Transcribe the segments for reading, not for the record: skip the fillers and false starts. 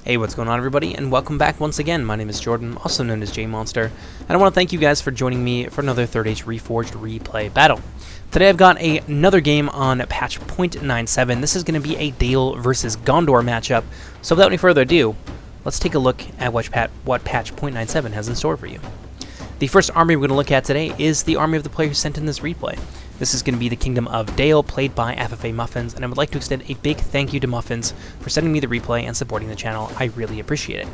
Hey, what's going on, everybody, and welcome back once again. My name is Jordan, also known as JMonster, and I want to thank you guys for joining me for another Third Age Reforged replay battle. Today I've got another game on patch 0.97. This is going to be a DUEL versus Gondor matchup, so without any further ado, let's take a look at what patch 0.97 has in store for you. The first army we're going to look at today is the army of the player who sent in this replay. This is going to be the Kingdom of DUEL, played by FFA Muffins, and I would like to extend a big thank you to Muffins for sending me the replay and supporting the channel. I really appreciate it.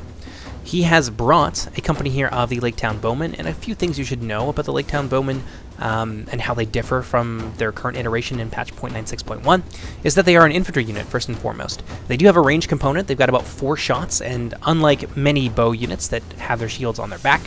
He has brought a company here of the Lake Town Bowmen, and a few things you should know about the Lake Town Bowmen and how they differ from their current iteration in patch 0.96.1 is that they are an infantry unit, first and foremost. They do have a range component. They've got about 4 shots, and unlike many bow units that have their shields on their back,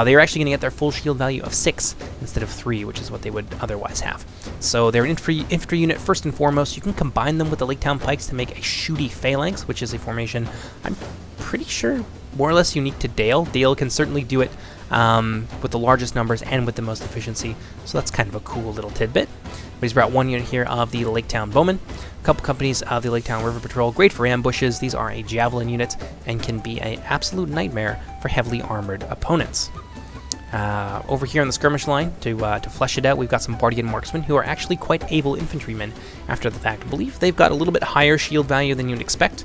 they are actually going to get their full shield value of 6 instead of 3, which is what they would otherwise have. So they're an infantry unit first and foremost. You can combine them with the Lake Town Pikes to make a shooty phalanx, which is a formation I'm pretty sure more or less unique to DUEL. DUEL can certainly do it with the largest numbers and with the most efficiency, so that's kind of a cool little tidbit. But he's brought one unit here of the Lake Town Bowmen, a couple companies of the Lake Town River Patrol, great for ambushes. These are a javelin unit and can be an absolute nightmare for heavily armored opponents. Over here on the skirmish line, to flesh it out, we've got some Bardian marksmen who are actually quite able infantrymen after the fact. I believe they've got a little bit higher shield value than you'd expect.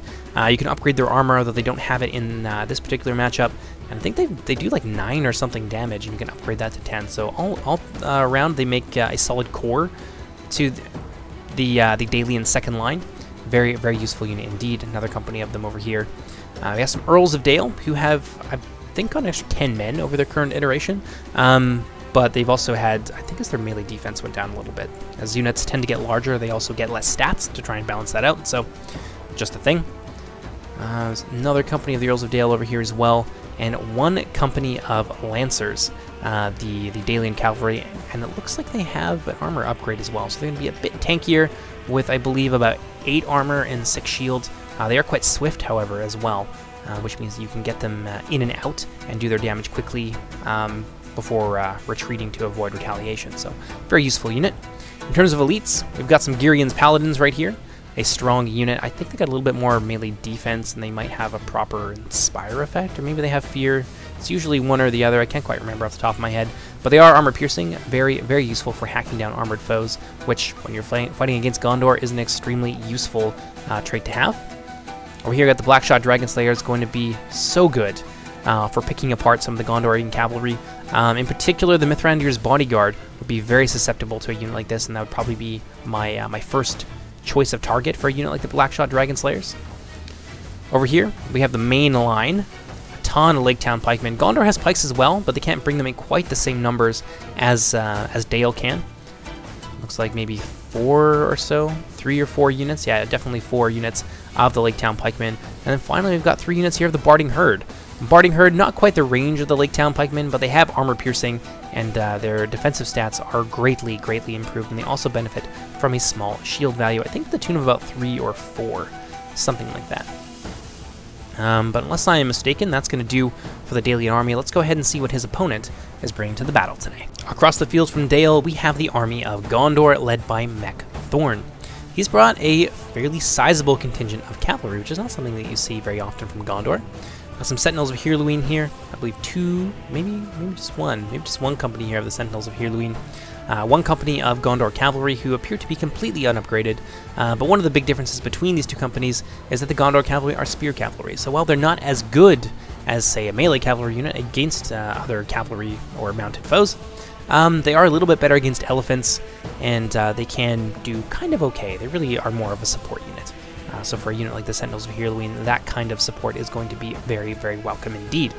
You can upgrade their armor, although they don't have it in this particular matchup. And I think they do like 9 or something damage, and you can upgrade that to 10. So all around, they make a solid core to the Dalian second line. Very, very useful unit indeed. Another company of them over here. We have some Earls of DUEL who have, I think, got an extra 10 men over their current iteration. But they've also had, I think as their melee defense went down a little bit. As units tend to get larger, they also get less stats to try and balance that out. So just a thing. There's another company of the Earls of DUEL over here as well, and one company of Lancers, the Dalian Cavalry, and it looks like they have an armor upgrade as well, so they're going to be a bit tankier with, I believe, about 8 armor and 6 shields. They are quite swift, however, as well, which means you can get them in and out and do their damage quickly before retreating to avoid retaliation, so very useful unit. In terms of elites, we've got some Girian's Paladins right here. A strong unit. I think they got a little bit more melee defense, and they might have a proper Inspire effect, or maybe they have Fear. It's usually one or the other. I can't quite remember off the top of my head. But they are armor-piercing, very, very useful for hacking down armored foes, which, when you're fighting against Gondor, is an extremely useful trait to have. Over here, we got the Blackshot Dragon Slayer. Is going to be so good for picking apart some of the Gondorian cavalry. In particular, the Mithrandir's Bodyguard would be very susceptible to a unit like this, and that would probably be my my first choice of target for a unit like the Blackshot Dragon Slayers. Over here, we have the main line, a ton of Lake Town Pikemen. Gondor has pikes as well, but they can't bring them in quite the same numbers as DUEL can. Looks like maybe 4 or so, 3 or 4 units. Yeah, definitely 4 units of the Lake Town Pikemen. And then finally, we've got 3 units here of the Barding Herd. Barding Herd, not quite the range of the Lake Town Pikemen, but they have armor piercing, and their defensive stats are greatly, greatly improved, and they also benefit from a small shield value. I think to the tune of about 3 or 4, something like that. But unless I am mistaken, that's going to do for the Dalian army. Let's go ahead and see what his opponent is bringing to the battle today. Across the field from DUEL, we have the army of Gondor, led by Mech Thorn. He's brought a fairly sizable contingent of cavalry, which is not something that you see very often from Gondor. Got some Sentinels of Heirluin here. I believe 2, maybe just one company here of the Sentinels of Heirluin. One company of Gondor Cavalry who appear to be completely unupgraded. But one of the big differences between these two companies is that the Gondor Cavalry are spear cavalry. So while they're not as good as, say, a melee cavalry unit against other cavalry or mounted foes, they are a little bit better against elephants, and they can do kind of okay. They really are more of a support unit. So for a unit like the Sentinels of Heirluin, that kind of support is going to be very, very welcome indeed,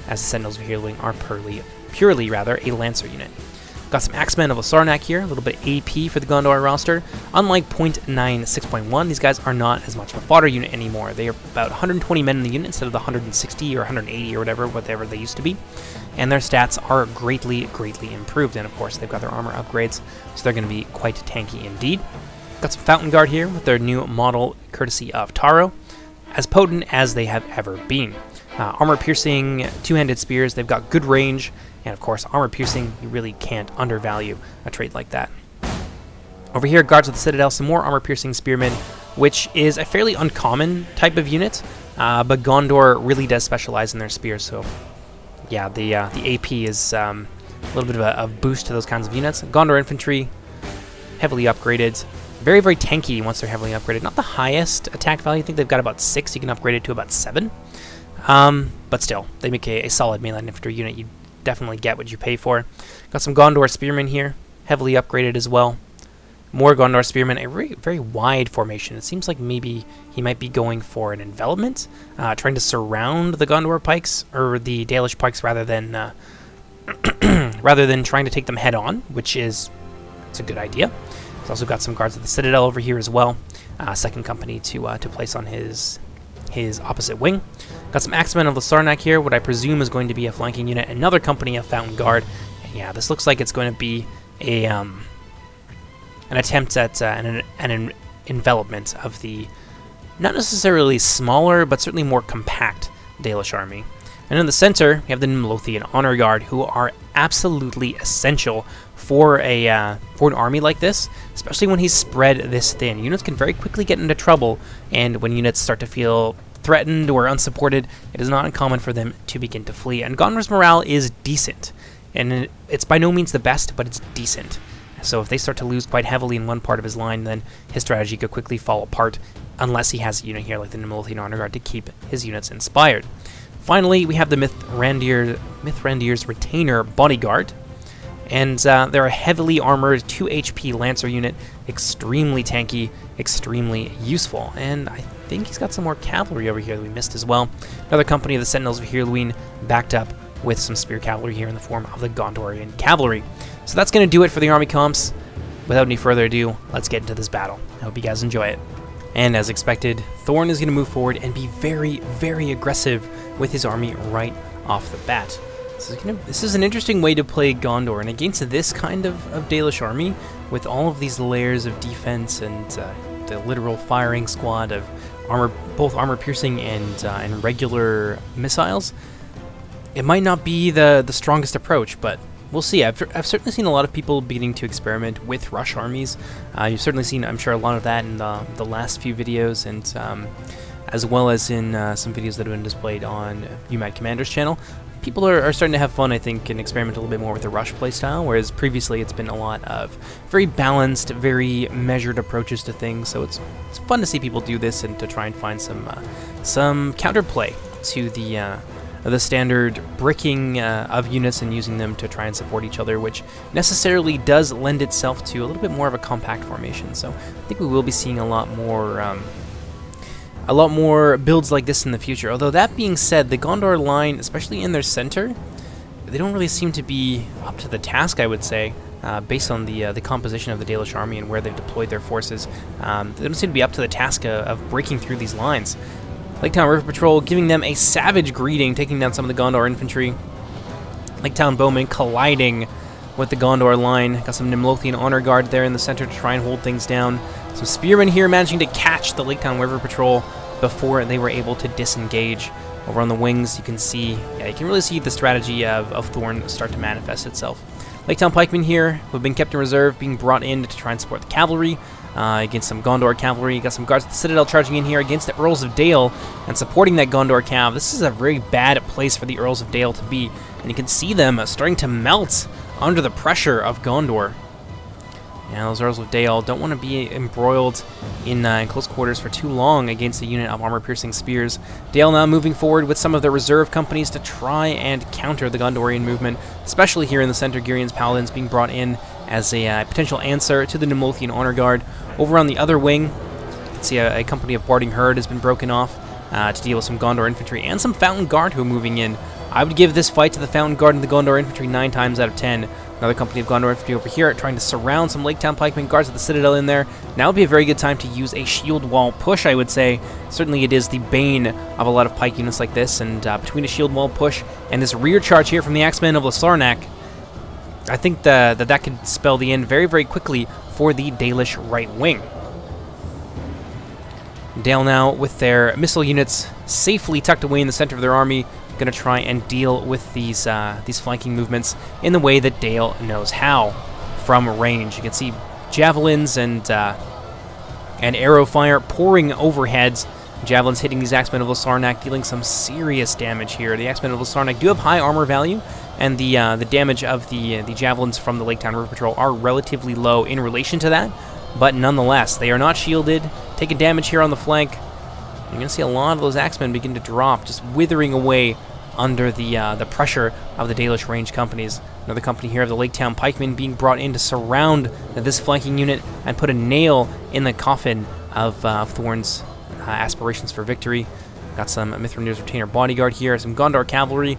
as the Sentinels of Heirluin are purely a Lancer unit. Got some Axemen of Osarnak here, a little bit AP for the Gondor roster. Unlike 0.96.1, these guys are not as much of a fodder unit anymore. They are about 120 men in the unit instead of the 160 or 180 or whatever they used to be. And their stats are greatly, greatly improved. And of course, they've got their armor upgrades, so they're going to be quite tanky indeed. Got some Fountain Guard here with their new model, courtesy of Taro, as potent as they have ever been. Armor-piercing, two-handed spears, they've got good range, and of course, armor-piercing, you really can't undervalue a trait like that. Over here, Guards of the Citadel, some more armor-piercing spearmen, which is a fairly uncommon type of unit. but Gondor really does specialize in their spears, so yeah, the AP is a little bit of a boost to those kinds of units. Gondor infantry, heavily upgraded. Very, very tanky once they're heavily upgraded. Not the highest attack value. I think they've got about 6. You can upgrade it to about 7. But still, they make a solid mainline infantry unit. You definitely get what you pay for. Got some Gondor spearmen here, heavily upgraded as well. More Gondor spearmen, a very, very wide formation. It seems like maybe he might be going for an envelopment, trying to surround the Gondor pikes, or the Dalish pikes, rather than trying to take them head on, which is it's a good idea. He's also got some guards of the Citadel over here as well. Second company to place on his opposite wing. Got some Axemen of the Sarnak here, what I presume is going to be a flanking unit. Another company of Fountain Guard. And yeah, this looks like it's going to be a an attempt at an envelopment of the not necessarily smaller, but certainly more compact Dalish army. And in the center, we have the Midlothian Honor Guard, who are absolutely essential for an army like this, especially when he's spread this thin. Units can very quickly get into trouble, and when units start to feel threatened or unsupported, it is not uncommon for them to begin to flee. And Gondor's morale is decent, and it's by no means the best, but it's decent. So if they start to lose quite heavily in one part of his line, then his strategy could quickly fall apart, unless he has a unit here like the Midlothian Honor Guard to keep his units inspired. Finally, we have the Mithrandier's Retainer Bodyguard, and they're a heavily armored 2 HP Lancer unit, extremely tanky, extremely useful, and I think he's got some more cavalry over here that we missed as well. Another company of the Sentinels of Hirluin, backed up with some spear cavalry here in the form of the Gondorian Cavalry. So that's going to do it for the army comps. Without any further ado, let's get into this battle. I hope you guys enjoy it. And as expected, Thorn is going to move forward and be very, very aggressive with his army right off the bat. This is an interesting way to play Gondor, and against this kind of Dalish army, with all of these layers of defense and the literal firing squad of both armor-piercing and regular missiles, it might not be the strongest approach, but we'll see. I've certainly seen a lot of people beginning to experiment with rush armies. You've certainly seen, I'm sure, a lot of that in the last few videos, and as well as in some videos that have been displayed on UMAD Commander's channel. People are starting to have fun, I think, and experiment a little bit more with the rush playstyle, whereas previously it's been a lot of very balanced, very measured approaches to things. So it's fun to see people do this and to try and find some counterplay to the standard bricking of units and using them to try and support each other, which necessarily does lend itself to a little bit more of a compact formation. So I think we will be seeing a lot more builds like this in the future. Although that being said, the Gondor line, especially in their center, they don't really seem to be up to the task, I would say, based on the composition of the Dalish army and where they've deployed their forces. They don't seem to be up to the task of breaking through these lines. Laketown River Patrol giving them a savage greeting, taking down some of the Gondor infantry. Laketown Bowmen colliding with the Gondor line. Got some Midlothian Honor Guard there in the center to try and hold things down. Some spearmen here managing to catch the Laketown River Patrol before they were able to disengage. Over on the wings, you can see, yeah, you can really see the strategy of Thorn start to manifest itself. Laketown Pikemen here, who have been kept in reserve, being brought in to try and support the cavalry against some Gondor cavalry. You got some guards at the Citadel charging in here against the Earls of Dale and supporting that Gondor cav. This is a very bad place for the Earls of Dale to be, and you can see them starting to melt under the pressure of Gondor. Yeah, those Earls of Dale don't want to be embroiled in close quarters for too long against a unit of armor-piercing spears. Dale now moving forward with some of their reserve companies to try and counter the Gondorian movement, especially here in the center. Girian's Paladins being brought in as a potential answer to the Midlothian Honor Guard. Over on the other wing, you can see a company of Barding Herd has been broken off to deal with some Gondor infantry and some Fountain Guard who are moving in. I would give this fight to the Fountain Guard and the Gondor infantry 9 times out of 10. Another company of Gondor infantry over here trying to surround some Laketown Pikemen, guards at the Citadel in there. Now would be a very good time to use a shield wall push, I would say. Certainly it is the bane of a lot of pike units like this, and between a shield wall push and this rear charge here from the Axemen of Sarnak, I think that could spell the end very, very quickly for the Dalish right wing. Dale now with their missile units safely tucked away in the center of their army, going to try and deal with these flanking movements in the way that Dale knows how, from range. You can see javelins and arrow fire pouring overhead Javelins hitting these Axemen of Sarnak, dealing some serious damage here. The Axemen of Sarnak do have high armor value, and the damage of the Javelins from the Lake Town River Patrol are relatively low in relation to that, but nonetheless, they are not shielded, taking damage here on the flank. You're going to see a lot of those Axemen begin to drop, just withering away under the pressure of the Dalish range companies. Another company here of the Lake Town Pikemen being brought in to surround this flanking unit and put a nail in the coffin of Thorn's aspirations for victory. Got some Mithrandir's Retainer bodyguard here, some Gondor cavalry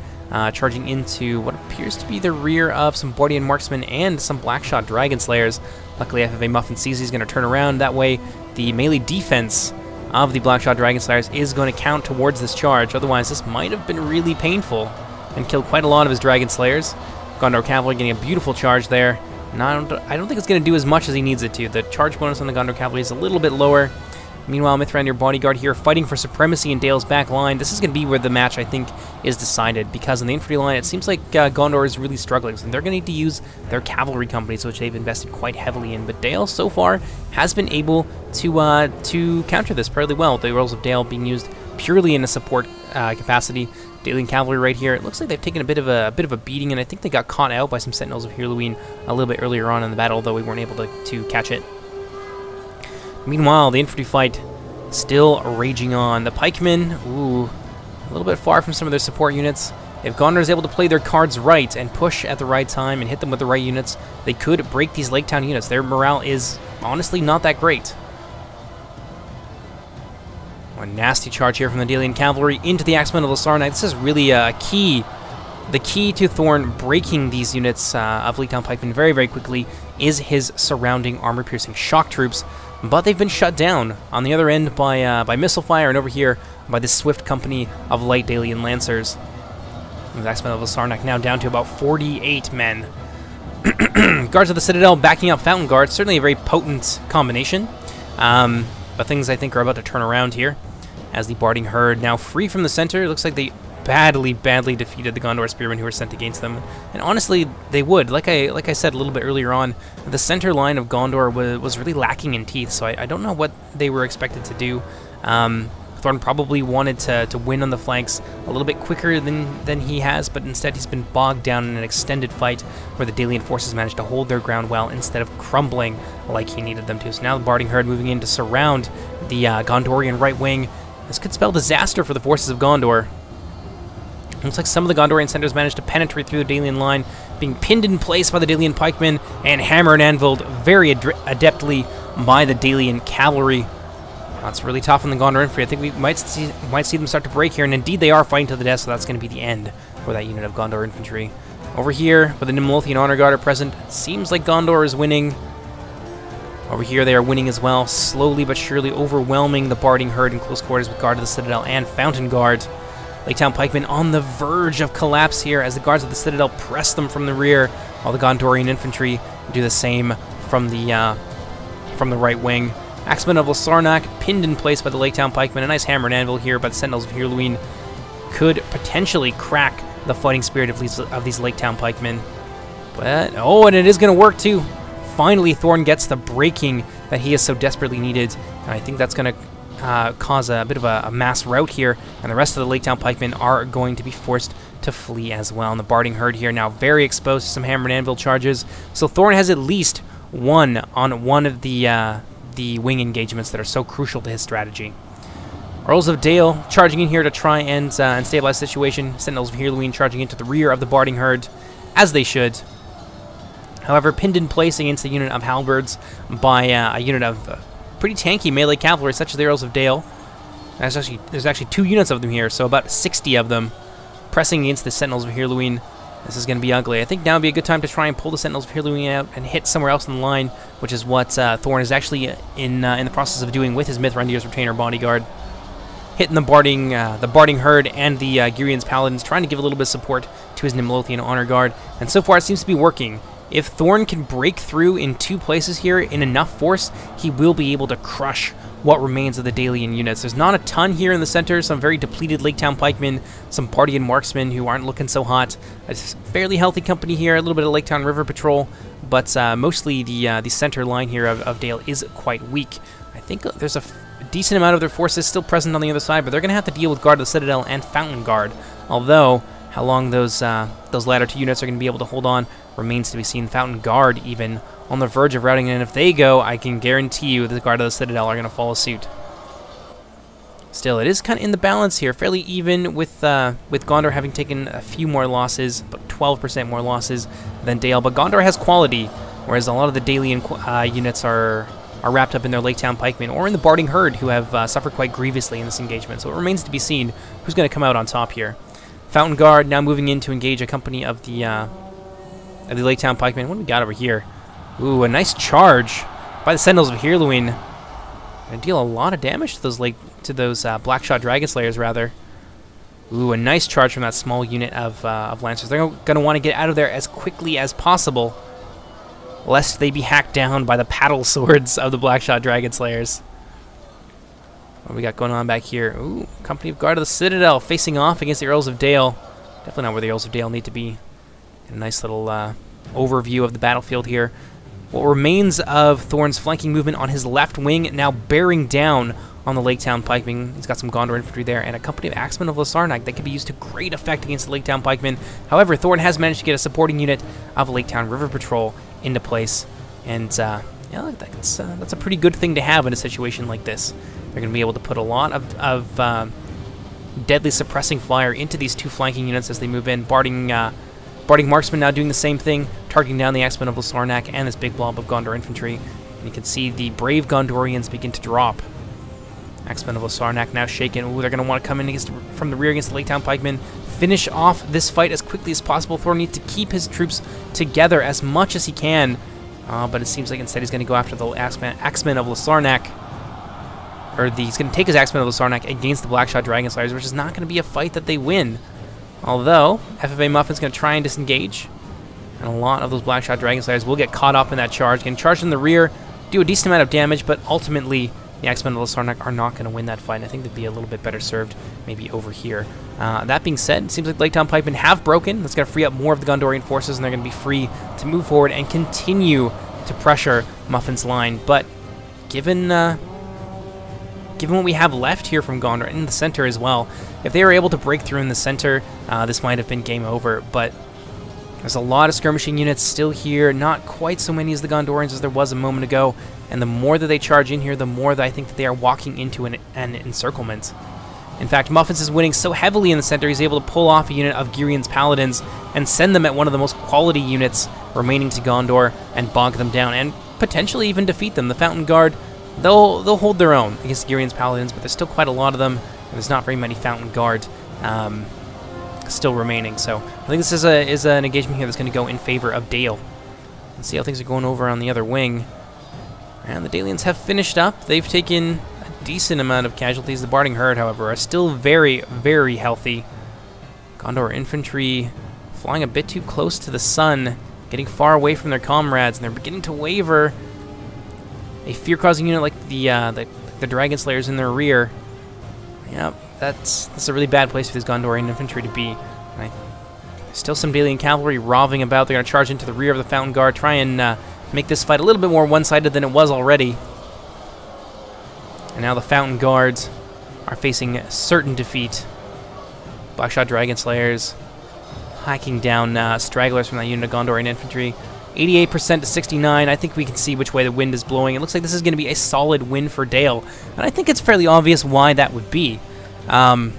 charging into what appears to be the rear of some Bordian marksmen and some Blackshot Dragon Slayers. Luckily, FFA Muffin sees he's going to turn around. That way, the melee defense of the Blackshot Dragon Slayers is going to count towards this charge. Otherwise, this might have been really painful and killed quite a lot of his Dragon Slayers. Gondor Cavalry getting a beautiful charge there. And I don't think it's going to do as much as he needs it to. The charge bonus on the Gondor Cavalry is a little bit lower. Meanwhile, Mithrandir Bodyguard here fighting for supremacy in Dale's back line. This is going to be where the match, I think, is decided, because in the infantry line, it seems like Gondor is really struggling, so they're going to need to use their cavalry companies, which they've invested quite heavily in. But Dale, so far, has been able to counter this fairly well, with the Earls of Dale being used purely in a support capacity. Dalian cavalry right here. It looks like they've taken a bit of a beating, and I think they got caught out by some Sentinels of Heirluin a little bit earlier on in the battle, though we weren't able to catch it. Meanwhile, the infantry fight still raging on. The pikemen, a little bit far from some of their support units. If Gondor is able to play their cards right and push at the right time and hit them with the right units, they could break these Lake Town units. Their morale is honestly not that great. A nasty charge here from the Dalian cavalry into the Axemen of Sarnak. This is really the key to Thorn breaking these units of Lake Town pikemen very, very quickly is his surrounding armor-piercing shock troops. But they've been shut down on the other end by missile fire, and over here by this swift company of light Dalian lancers. The Axemen of Sarnak now down to about 48 men. Guards of the Citadel backing up Fountain Guards, certainly a very potent combination. But things, I think, are about to turn around here, as the Barding Herd now free from the center. It looks like they badly defeated the Gondor Spearmen who were sent against them. And honestly, they would. Like I said a little bit earlier on, the center line of Gondor was really lacking in teeth, so I don't know what they were expected to do. Thorn probably wanted to win on the flanks a little bit quicker than he has, but instead he's been bogged down in an extended fight where the Dalian forces managed to hold their ground well instead of crumbling like he needed them to. So now the Barding Herd moving in to surround the Gondorian right wing. This could spell disaster for the forces of Gondor. Looks like some of the Gondorian centers managed to penetrate through the Dalian line, being pinned in place by the Dalian pikemen and hammered and anviled very adeptly by the Dalian cavalry. That's really tough on the Gondor infantry. I think we might see them start to break here, and indeed they are fighting to the death, so that's going to be the end for that unit of Gondor infantry. Over here, with the Nimlothian Honor Guard are present, it seems like Gondor is winning. Over here they are winning as well, slowly but surely overwhelming the Barding Herd in close quarters with Guard of the Citadel and Fountain Guard. Lake Town pikemen on the verge of collapse here as the Guards of the Citadel press them from the rear, while the Gondorian infantry do the same from the right wing. Axemen of Sarnak pinned in place by the Lake Town pikemen. A nice hammer and anvil here by the Sentinels of Heirluin could potentially crack the fighting spirit of these Lake Town pikemen. But, and it is going to work too. Finally, Thorn gets the breaking that he has so desperately needed, and I think that's going to cause a bit of a mass rout here, and the rest of the Lake Town pikemen are going to be forced to flee as well. And the Barding Herd here now very exposed to some hammer and anvil charges, so Thorn has at least won on one of the wing engagements that are so crucial to his strategy. Earls of Dale charging in here to try and stabilize the situation. Sentinels of Heirluin charging into the rear of the Barding Herd, as they should. However, pinned in place against the unit of halberds by a unit of pretty tanky melee cavalry, such as the Earls of Dale. There's actually 2 units of them here, so about 60 of them pressing against the Sentinels of Heirluin. This is going to be ugly. I think now would be a good time to try and pull the Sentinels of Heirluin out and hit somewhere else in the line, which is what Thorn is actually in the process of doing with his Mithrandir's Retainer bodyguard. Hitting the Barding Herd and the Girian's Paladins, trying to give a little bit of support to his Nimlothian Honor Guard, and so far it seems to be working. if Thorn can break through in 2 places here in enough force, he will be able to crush what remains of the Dalian units. There's not a ton here in the center, some very depleted Lake Town pikemen, some Parthian marksmen who aren't looking so hot. It's fairly healthy company here, a little bit of Lake Town River Patrol, but mostly the center line here of Dale is quite weak. I think there's a decent amount of their forces still present on the other side, but they're going to have to deal with Guard of the Citadel and Fountain Guard, although how long those latter 2 units are going to be able to hold on remains to be seen. Fountain Guard even on the verge of routing, and if they go, I can guarantee you the Guard of the Citadel are going to follow suit. Still, it is kind of in the balance here, fairly even with Gondor having taken a few more losses, about 12% more losses than Dale, but Gondor has quality, whereas a lot of the Dalian units are wrapped up in their Lake Town pikemen or in the Barding Herd, who have suffered quite grievously in this engagement, so it remains to be seen who's going to come out on top here. Fountain Guard now moving in to engage a company of the Lake Town pikemen. What do we got over here? Ooh, a nice charge by the Sentinels of Heirluin. Gonna deal a lot of damage to those Blackshot Dragon Slayers, rather. Ooh, a nice charge from that small unit of Lancers. They're gonna want to get out of there as quickly as possible, lest they be hacked down by the paddle swords of the Blackshot Dragon Slayers. What do we got going on back here? Ooh, Company of Guard of the Citadel facing off against the Earls of Dale. Definitely not where the Earls of Dale need to be. A nice little overview of the battlefield here. What remains of Thorn's flanking movement on his left wing, now bearing down on the Lake Town pikemen. He's got some Gondor infantry there, and a company of Axemen of Lasarnak that could be used to great effect against the Lake Town pikemen. However, Thorn has managed to get a supporting unit of Lake Town River Patrol into place, and yeah, that's a pretty good thing to have in a situation like this. They're going to be able to put a lot of deadly suppressing fire into these 2 flanking units as they move in. Barding Marksmen now doing the same thing, targeting down the Axemen of Lasarnak and this big blob of Gondor infantry. And you can see the brave Gondorians begin to drop. Axemen of Lasarnak now shaken. Ooh, they're going to want to come in from the rear against the Lake Town pikemen. Finish off this fight as quickly as possible. Thor needs to keep his troops together as much as he can. But it seems like instead he's going to go after the Axemen of Lasarnak. He's going to take his Axemen of Lasarnak against the Blackshot Dragon Slayers, which is not going to be a fight that they win. Although, FFA Muffin's going to try and disengage, and a lot of those Blackshot Dragon Slayers will get caught up in that charge. Getting charged in the rear, do a decent amount of damage, but ultimately, the Axemen of Lasarnak are not going to win that fight. And I think they'd be a little bit better served maybe over here. That being said, it seems like Lake Town pikemen have broken. That's going to free up more of the Gondorian forces, and they're going to be free to move forward and continue to pressure Muffin's line. But given what we have left here from Gondor in the center as well, if they were able to break through in the center, this might have been game over. But there's a lot of skirmishing units still here, not quite so many as the Gondorians as there was a moment ago, and the more that they charge in here, the more that I think that they are walking into an encirclement. In fact, Muffins is winning so heavily in the center, he's able to pull off a unit of Girian's Paladins and send them at one of the most quality units remaining to Gondor and bog them down, and potentially even defeat them. The Fountain Guard, they'll hold their own against Girian's Paladins, but there's still quite a lot of them, and there's not very many Fountain Guard still remaining. So I think this is an engagement here that's going to go in favor of Dale. Let's see how things are going over on the other wing. And the Dalians have finished up. They've taken a decent amount of casualties. The Barding Herd, however, are still very, very healthy. Gondor infantry flying a bit too close to the sun, getting far away from their comrades, and they're beginning to waver. A fear-causing unit like the Dragon Slayers in their rear. Yep, that's a really bad place for this Gondorian infantry to be. Right. Still some Dalian cavalry roving about. They're going to charge into the rear of the Fountain Guard, try and make this fight a little bit more one-sided than it was already. And now the Fountain Guards are facing certain defeat. Blackshot Dragon Slayers hacking down stragglers from that unit of Gondorian infantry. 88% to 69. I think we can see which way the wind is blowing. It looks like this is going to be a solid win for Dale, and I think it's fairly obvious why that would be. The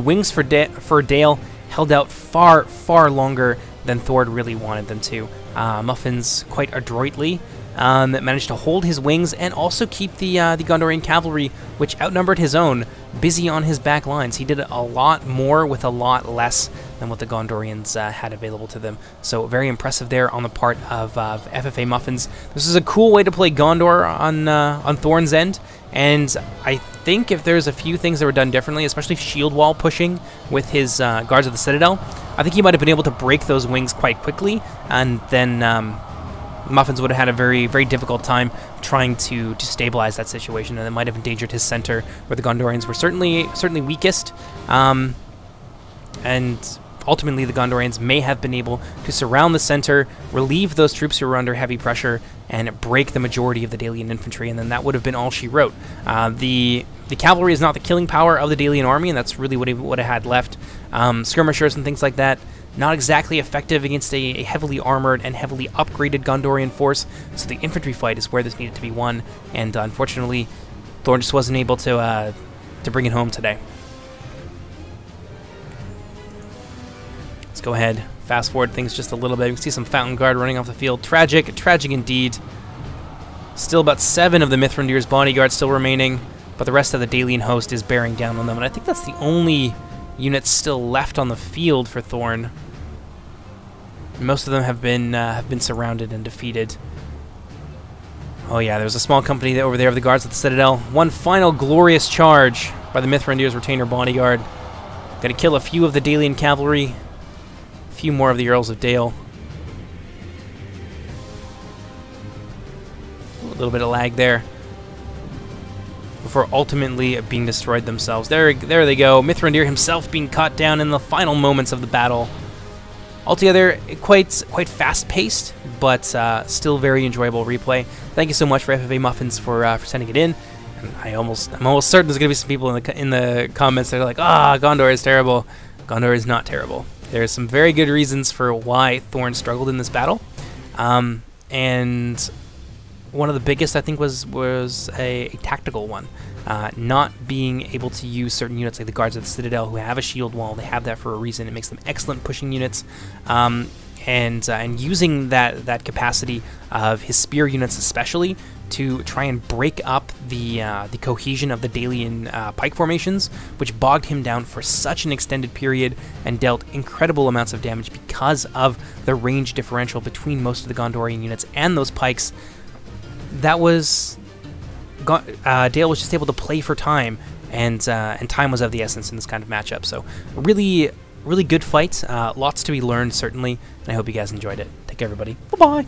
wings for Dale held out far, far longer than Thord really wanted them to. Muffins quite adroitly managed to hold his wings and also keep the Gondorian cavalry, which outnumbered his own, busy on his back lines. He did a lot more with a lot less than what the Gondorians had available to them. So very impressive there on the part of FFA Muffins. This is a cool way to play Gondor on Thorn's end, and I think if there's a few things that were done differently, especially shield wall pushing with his guards of the Citadel, I think he might have been able to break those wings quite quickly, and then Muffins would have had a very, very difficult time trying to stabilize that situation, and it might have endangered his center, where the Gondorians were certainly weakest, and ultimately the Gondorians may have been able to surround the center, relieve those troops who were under heavy pressure, and break the majority of the Dalian infantry, and then that would have been all she wrote. The cavalry is not the killing power of the Dalian army, and that's really what he would have had left. Skirmishers and things like that, not exactly effective against a heavily armored and heavily upgraded Gondorian force, so the infantry fight is where this needed to be won, and unfortunately, Thorn just wasn't able to bring it home today. Let's go ahead, fast forward things just a little bit. We can see some Fountain Guard running off the field. Tragic, tragic indeed. Still about 7 of the Mithrandir's bodyguards still remaining, but the rest of the Dalian host is bearing down on them, and I think that's the only units still left on the field for Thorn. Most of them have been surrounded and defeated. Oh yeah, there's a small company over there of the guards at the Citadel. One final glorious charge by the Mithrandir's retainer bodyguard. Gonna kill a few of the Dalian cavalry, a few more of the Earls of Dale. A little bit of lag there, before ultimately being destroyed themselves. There they go. Mithrandir himself being cut down in the final moments of the battle. Altogether, quite fast-paced, but still very enjoyable replay. Thank you so much for FFA Muffins for sending it in. And I'm almost certain there's gonna be some people in the comments that are like, "Ah, Gondor is terrible." Gondor is not terrible. There's some very good reasons for why Thorn struggled in this battle, and one of the biggest, I think, was a tactical one. Not being able to use certain units like the Guards of the Citadel, who have a shield wall. They have that for a reason. It makes them excellent pushing units. And using that capacity of his spear units especially to try and break up the cohesion of the Dalian pike formations, which bogged him down for such an extended period and dealt incredible amounts of damage because of the range differential between most of the Gondorian units and those pikes. That was Dale was just able to play for time, and time was of the essence in this kind of matchup. So really good fight, lots to be learned certainly, and I hope you guys enjoyed it. Take care, everybody. Bye bye.